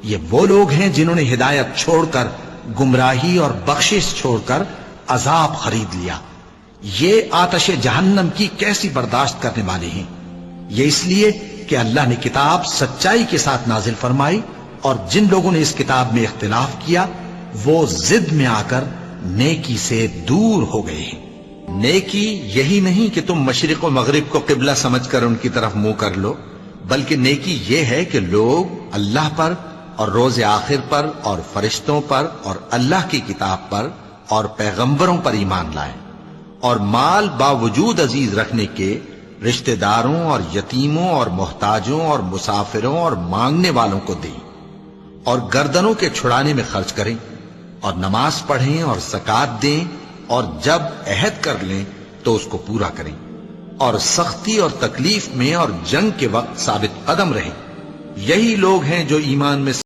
یہ وہ لوگ ہیں جنہوں نے ہدایت چھوڑ کر گمراہی اور بخشش چھوڑ کر عذاب خرید لیا. یہ آتش جہنم کی کیسی برداشت کرنے والے ہیں. یہ اس لیے کہ اللہ نے کتاب سچائی کے ساتھ نازل فرمائی، اور جن لوگوں نے اس کتاب میں اختلاف کیا وہ ضد میں آ کر نیکی سے دور ہو گئے ہیں. نیکی یہی نہیں کہ تم مشرق و مغرب کو قبلہ سمجھ کر ان کی طرف منہ کر لو، بلکہ نیکی یہ ہے کہ لوگ اللہ پر اور روز آخر پر اور فرشتوں پر اور اللہ کی کتاب پر اور پیغمبروں پر ایمان لائیں، اور مال باوجود عزیز رکھنے کے رشتہ داروں اور یتیموں اور محتاجوں اور مسافروں اور مانگنے والوں کو دیں، اور گردنوں کے چھڑانے میں خرچ کریں، اور نماز پڑھیں اور زکوٰۃ دیں، اور جب عہد کر لیں تو اس کو پورا کریں، اور سختی اور تکلیف میں اور جنگ کے وقت ثابت قدم رہیں. یہی لوگ ہیں جو ایمان میں